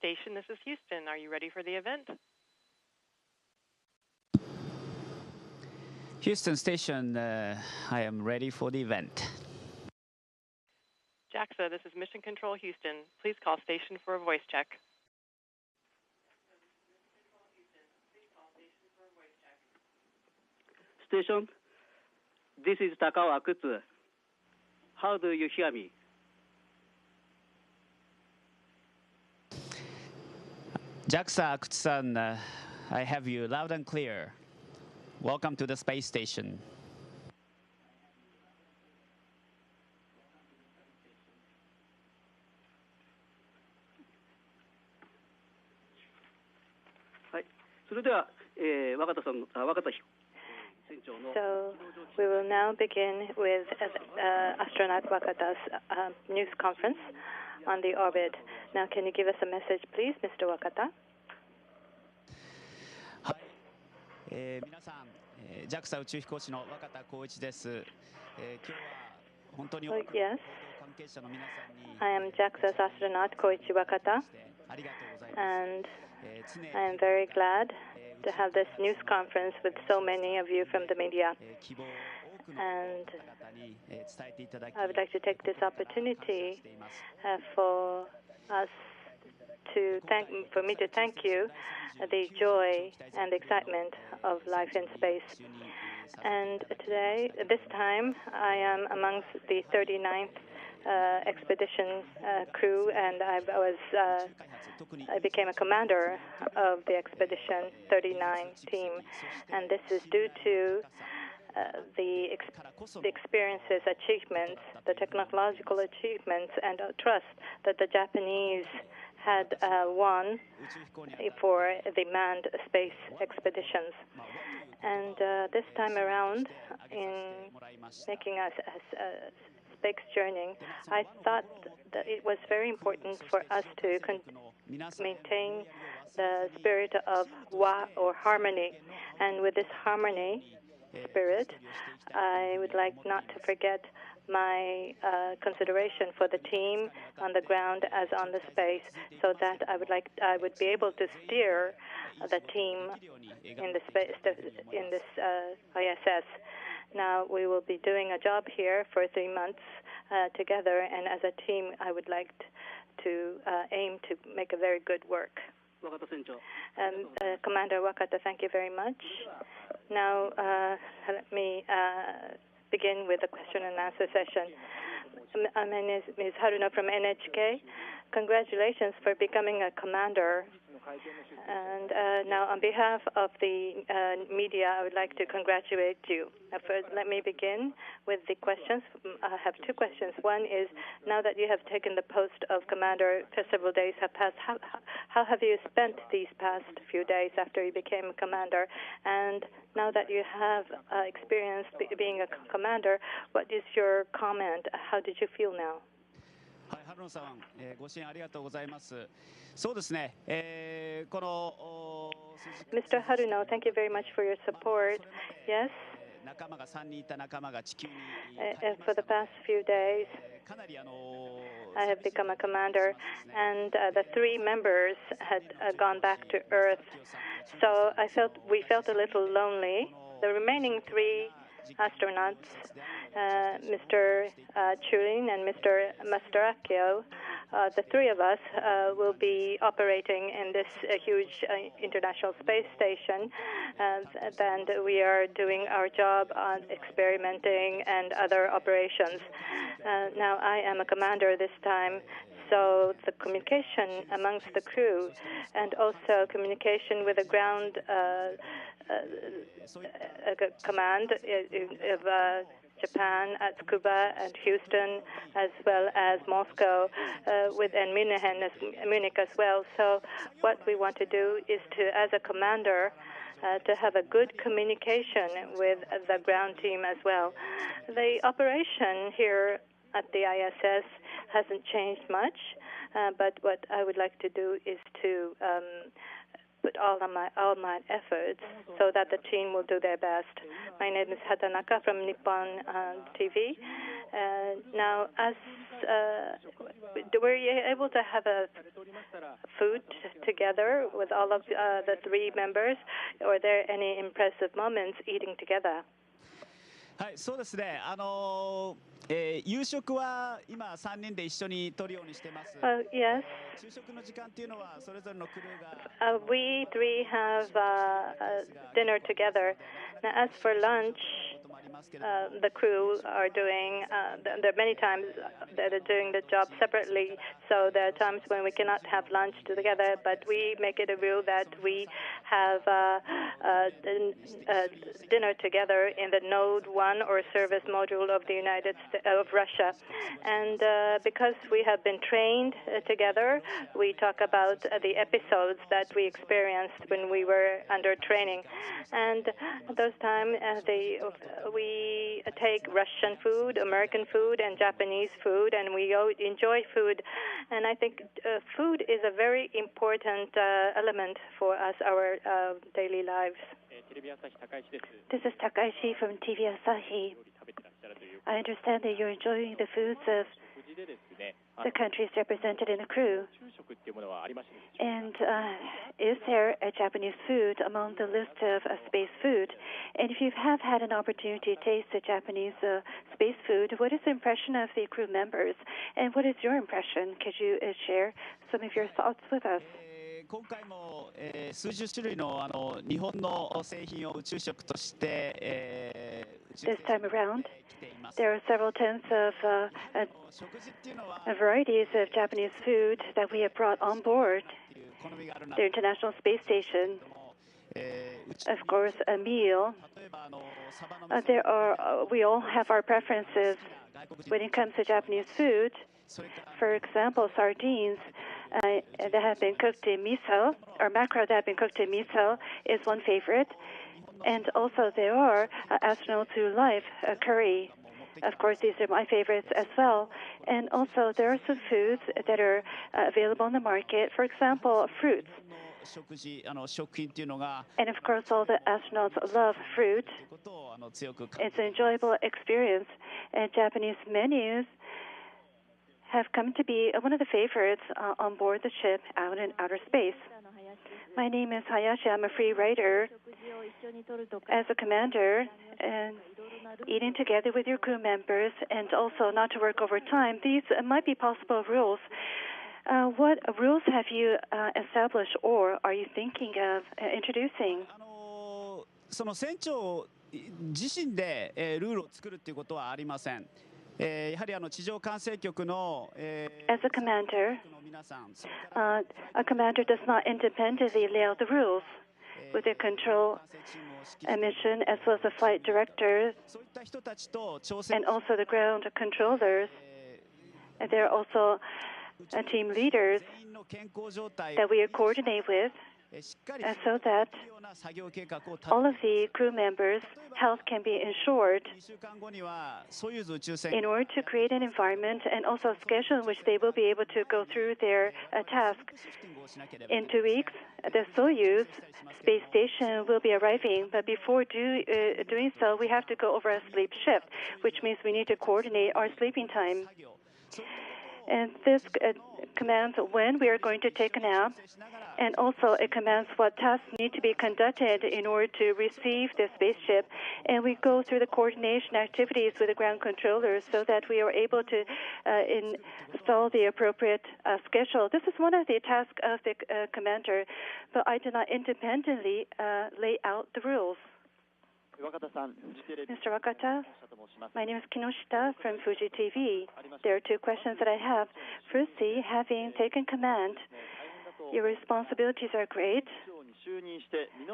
Station, this is Houston. Are you ready for the event? Houston Station, I am ready for the event. JAXA, this is Mission Control Houston. Please call station for a voice check. Station, this is Takao Akutsu. How do you hear me? JAXA Akutsu-san, I have you loud and clear. Welcome to the space station. So we will now begin with astronaut Wakata's news conference on the orbit. Now, can you give us a message, please, Mr. Wakata? JAXA 宇宙飛行士の若田光一です。今日は本当に Yes, I am JAXA's astronaut Koichi Wakata, and I am very glad to have this news conference with so many of you from the media. And I would like to take this opportunity for me to thank you the joy and excitement of life in space. And today, this time, I am amongst the 39th expedition crew, and I became a commander of the expedition 39 team, and this is due to the experiences, achievements, the technological achievements, and trust that the Japanese had won for the manned space expeditions. And this time around, in making us a space journey, I thought that it was very important for us to maintain the spirit of wa, or harmony. And with this harmony spirit, I would like not to forget my consideration for the team on the ground as on the space, so that I would be able to steer the team in the space in this ISS. Now we will be doing a job here for 3 months together, and as a team, I would like to aim to make a very good work. Commander Wakata, thank you very much. Now let me begin with a question and answer session. My name is Ms. Haruno from NHK. Congratulations for becoming a commander. And now, on behalf of the media, I would like to congratulate you. First, let me begin with the questions. I have 2 questions. One is, now that you have taken the post of commander for several days have passed, how have you spent these past few days after you became a commander? And now that you have experienced being a commander, what is your comment? How did you feel now? はい、春野さん、ご支援ありがとうございます。そうですね。この Mr. Haruno, thank you very much for your support. Yes. 仲間が3人いた仲間が地球に For the past few days, かなりI have become a commander, and the 3 members had gone back to Earth. So we felt a little lonely. The remaining 3 astronauts, Mr. Tyurin and Mr. Mastracchio, the 3 of us will be operating in this huge international space station, and we are doing our job on experimenting and other operations. Now, I am a commander this time, so the communication amongst the crew and also communication with the ground command of Japan, at Tsukuba and Houston, as well as Moscow, and Munich as well. So what we want to do is to, as a commander, to have a good communication with the ground team as well. The operation here at the ISS hasn't changed much, but what I would like to do is to put all my efforts so that the team will do their best. My name is Hatanaka from Nippon TV, Now, were you able to have a food together with all of the three members? Or are there any impressive moments eating together? はい、そうですね。夕食は今3人で一緒に取るようにしてます。Yes. 昼食の時間っていうのはそれぞれのクルーが。We three have dinner together. Now, as for lunch, the crew are doing. There are many times that are doing the job separately. So there are times when we cannot have lunch together, but we make it a rule that we have dinner together in the Node 1 or service module of the of Russia. And because we have been trained together, we talk about the episodes that we experienced when we were under training. And those times, we take Russian food, American food, and Japanese food, and we enjoy food. And I think food is a very important element for us, our daily lives. This is Takaishi from TV Asahi. I understand that you're enjoying the foods of the countries represented in the crew. And is there a Japanese food among the list of space food? And if you have had an opportunity to taste the Japanese space food, what is the impression of the crew members? And what is your impression? Could you share some of your thoughts with us? 今回も、数十種類の日本の製品を宇宙食として、This time around, there are several tens of varieties of Japanese food that we have brought on board the International Space Station. Of course, a meal. We all have our preferences when it comes to Japanese food. For example, sardines that have been cooked in miso, or mackerel that have been cooked in miso, is one favorite. And also there are astronaut to life curry. Of course, these are my favorites as well. And also there are some foods that are available on the market. For example, fruits. And of course, all the astronauts love fruit. It's an enjoyable experience. And Japanese menus have come to be one of the favorites on board the ship out in outer space. My name is Hayashi. I'm a free writer. As a commander, and eating together with your crew members, and also not to work overtime, these might be possible rules. What rules have you established or are you thinking of introducing? その船長自身でルールを作るということはありません。やはり地上管制局の As a commander, a commander does not independently lay out the rules. With the control mission, as well as the flight director, and also the ground controllers, and there are also team leaders that we coordinate with, so that all of the crew members' health can be ensured in order to create an environment and also a schedule in which they will be able to go through their task. In 2 weeks, the Soyuz space station will be arriving, but before doing so, we have to go over a sleep shift, which means we need to coordinate our sleeping time. And this commands when we are going to take a nap, and also it commands what tasks need to be conducted in order to receive the spaceship. And we go through the coordination activities with the ground controllers so that we are able to install the appropriate schedule. This is one of the tasks of the commander, but I do not independently lay out the rules. Mr. Wakata, my name is Kinoshita from Fuji TV. There are two questions that I have. Firstly, having taken command, your responsibilities are great.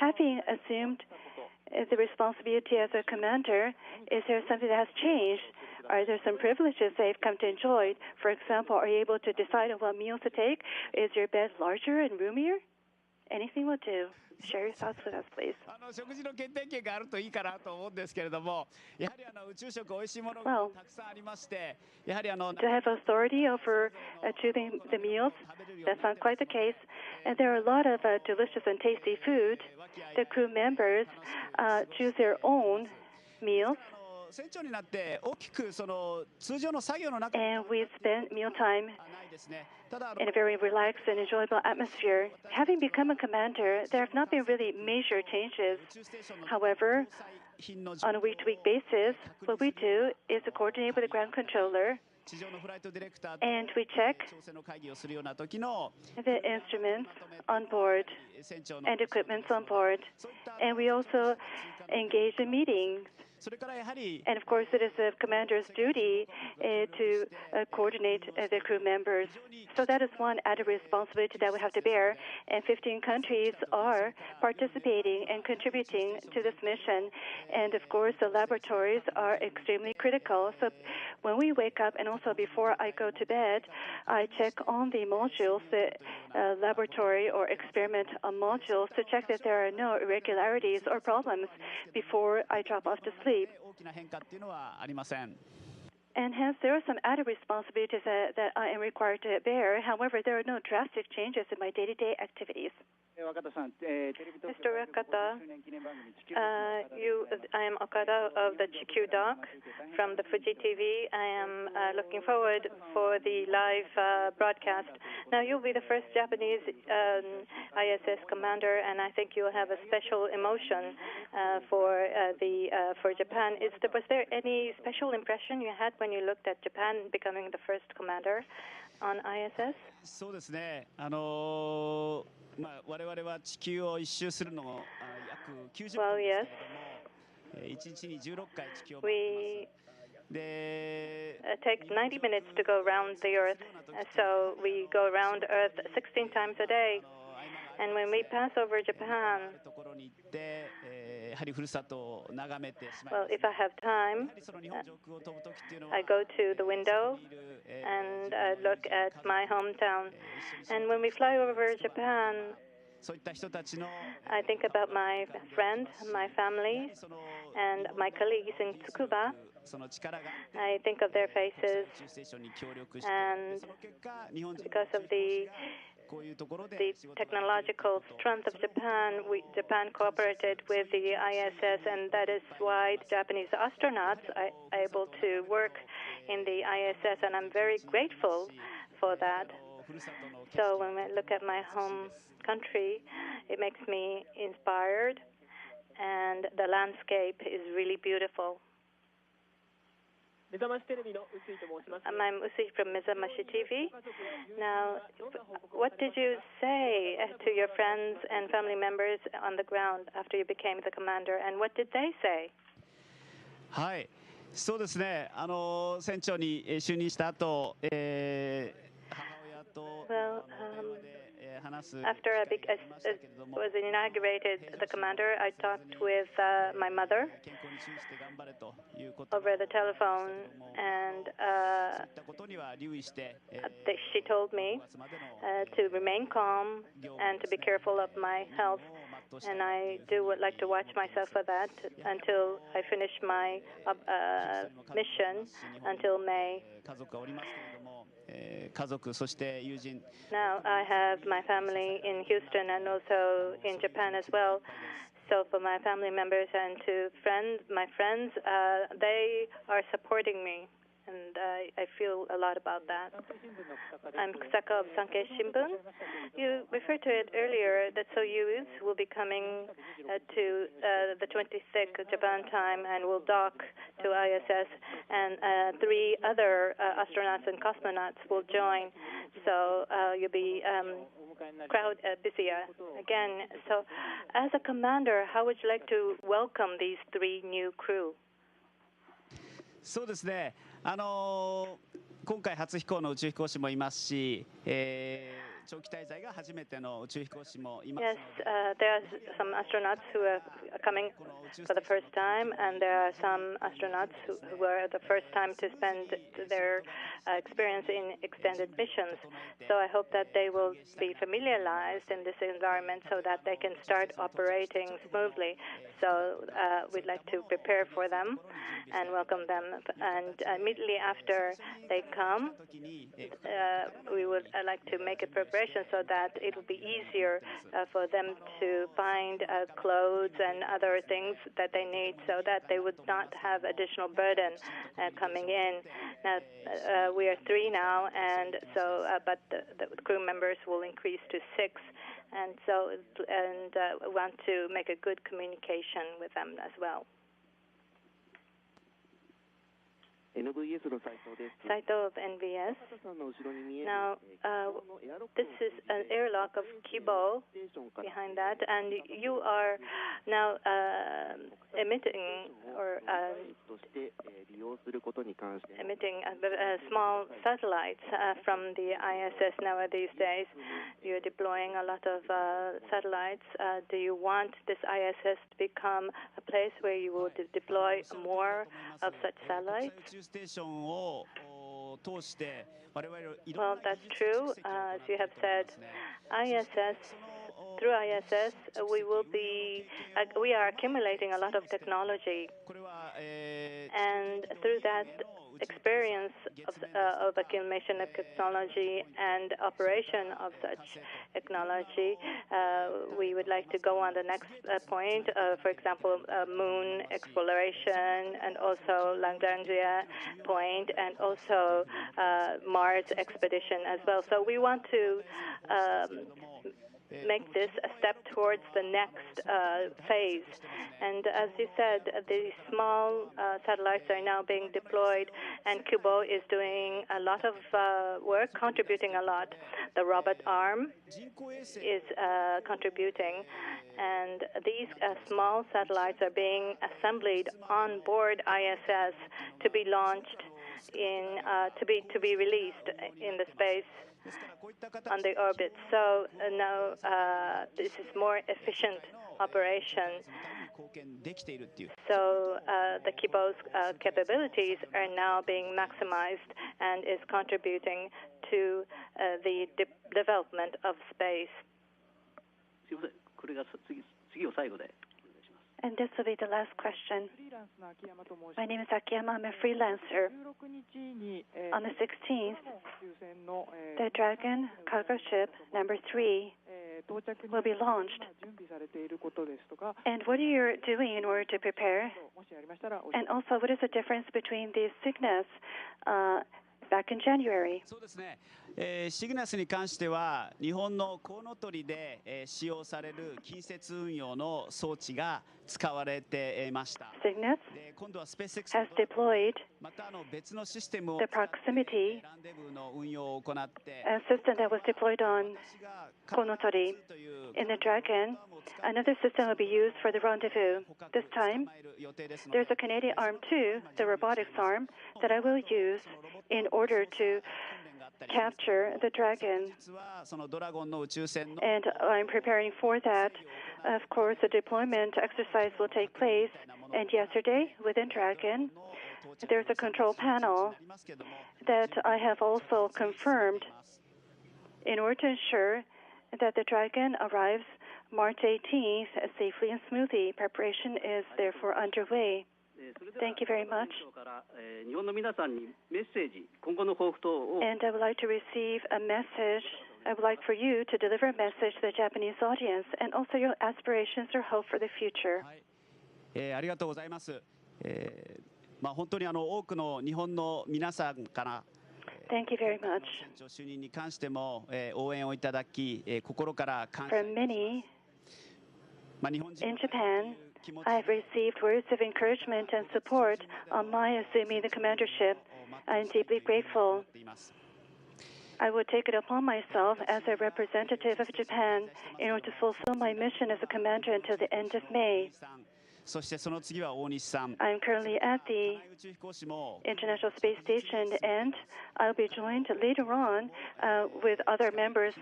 Having assumed the responsibility as a commander, is there something that has changed? Are there some privileges that you've come to enjoy? For example, are you able to decide on what meals to take? Is your bed larger and roomier? Anything will do. Share your thoughts with us, please. 食事の決定権があるといいかなと思うんですけれども、やはり宇宙食美味しいものがたくさんありまして、やはり To have authority over choosing the meals, that's not quite the case. And there are a lot of delicious and tasty food. The crew members choose their own meals. And we spent mealtime in a very relaxed and enjoyable atmosphere. Having become a commander, there have not been really major changes. However, on a week-to-week basis, what we do is to coordinate with the ground controller, and we check the instruments on board and equipment on board. And we also engage in meetings. And of course, it is the commander's duty to coordinate the crew members. So that is one added responsibility that we have to bear. And 15 countries are participating and contributing to this mission. And of course, the laboratories are extremely critical. So when we wake up and also before I go to bed, I check on the modules, the laboratory or experiment modules, to check that there are no irregularities or problems before I drop off to sleep. And hence, there are some added responsibilities that I am required to bear. However, there are no drastic changes in my day-to-day activities. Mr. Wakata, I am Okada of the Chikyu Doc from the Fuji TV. I am looking forward for the live broadcast. Now, you'll be the first Japanese ISS commander, and I think you'll have a special emotion for Japan. Was there any special impression you had when you looked at Japan becoming the first commander on ISS? そうですね。我々は地球を一周するのを約90分ですけれども、1日に16回地球を回ります。Take 90 minutes to go around the Earth. So we go around Earth 16 times a day. And when we pass over Japan, well, if I have time, I go to the window and look at my hometown. And when we fly over Japan, I think about my friend, my family, and my colleagues in Tsukuba. I think of their faces, and because of the technological strength of Japan, Japan cooperated with the ISS, and that is why the Japanese astronauts are able to work in the ISS, and I'm very grateful for that. So when I look at my home country, it makes me inspired, and the landscape is really beautiful. I'm Usui from Mezamashi TV. Now, what did you say to your friends and family members on the ground after you became the commander, and what did they say? はい、そうですね。船長に就任した後、母親と After I was inaugurated the commander, I talked with my mother over the telephone, and she told me to remain calm and to be careful of my health. And I would like to watch myself for that until I finish my mission until May. Now I have my family in Houston and also in Japan as well. So for my family members and my friends, they are supporting me, and I feel a lot about that. I'm Kusaka of Sankei Shimbun. You referred to it earlier that Soyuz will be coming to the 26th Japan time and will dock to ISS, and 3 other astronauts and cosmonauts will join. So you'll be busier again. So as a commander, how would you like to welcome these 3 new crew? そうですね。今回初飛行の宇宙飛行士もいますし、長期滞在が初めての宇宙飛行士もいます。Yes, there are some astronauts who are coming for the first time, and there are some astronauts who are the first time to spend their experience in extended missions. So I hope that they will be familiarized in this environment so that they can start operating smoothly. So we'd like to prepare for them and welcome them. And immediately after they come, we would like to make a preparation preparation so that it will be easier for them to find clothes and other things that they need so that they would not have additional burden coming in. Now, we are 3 now, and so, but the crew members will increase to 6. And so, want to make a good communication with them as well. Saito of NVS. Now, this is an airlock of Kibo behind that, and you are now emitting small satellites from the ISS nowadays days. You're deploying a lot of satellites. Do you want this ISS to become a place where you will deploy more of such satellites? Well, that's true. As you have said, through ISS, we are accumulating a lot of technology, and through that experience of accumulation of technology and operation of such technology, we would like to go on the next point, for example, moon exploration, and also Lagrangia point, and also Mars expedition as well. So we want to make this a step towards the next phase. And as you said, the small satellites are now being deployed, and Kubo is doing a lot of work, contributing a lot. The robot arm is contributing, and these small satellites are being assembled on board ISS to be launched to be released in the space on the orbit. So now this is more efficient operation. So the Kibo's capabilities are now being maximized and is contributing to the development of space. And this will be the last question. My name is Akiyama. I'm a freelancer. On the 16th, the Dragon cargo ship number 3 will be launched. And what are you doing in order to prepare? And also, what is the difference between the Cygnus back in January? シグナスに関しては日本のコウノトリで使用される近接運用の装置が使われていました。Cygnus 今度はスペース X has deployed また別のシステムを the proximity ランデブーの運用を行って a system that was deployed on Konotori. In the Dragon, another system will be used for the rendezvous. This time, there's a Canadian arm too, the robotics arm, that I will use in order to capture the Dragon. And I'm preparing for that. Of course, the deployment exercise will take place. And yesterday, within Dragon, there's a control panel that I have also confirmed in order to ensure that the Dragon arrives March 18th safely and smoothly. Preparation is therefore underway. Thank you very much. And I would like to receive a message. I would like for you to deliver a message to the Japanese audience and also your aspirations or hope for the future. ありがとうございます。本当に多くの日本の皆さんから Thank you very much. 船長就任に関しても応援をいただき心から感謝 From many in Japan, I have received words of encouragement and support on my assuming the commandership. I am deeply grateful. I will take it upon myself as a representative of Japan in order to fulfill my mission as a commander until the end of May. そしてその次は大西さん I am currently at the International Space Station, and I'll be joined later on with other members,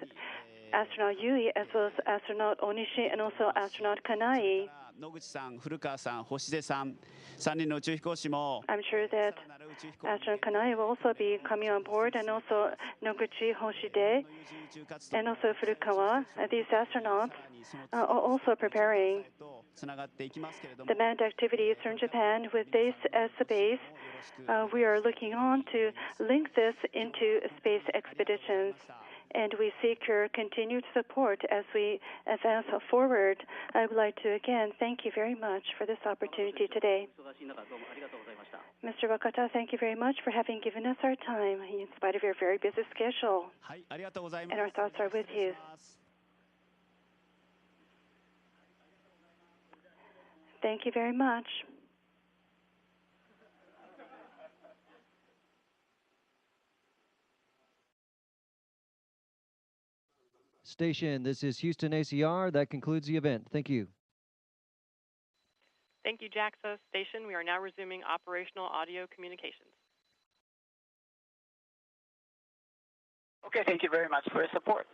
astronaut Yui, as well as astronaut Onishi, and also astronaut Kanai. 野口さん、古川さん、星出さん、3人の宇宙飛行士も I'm sure that astronaut Kanai will also be coming on board, and also Noguchi, Hoshide, and also Furukawa. These astronauts are also preparing the manned activities from Japan with base as the base. We are looking on to link this into space expeditions. and we seek your continued support as we advance forward. I would like to again thank you very much for this opportunity today. Mr. Wakata, thank you very much for having given us our time in spite of your very busy schedule. And our thoughts are with you. Thank you very much. Station, this is Houston ACR. That concludes the event. Thank you. Thank you, JAXA. Station, we are now resuming operational audio communications. Okay, thank you very much for your support.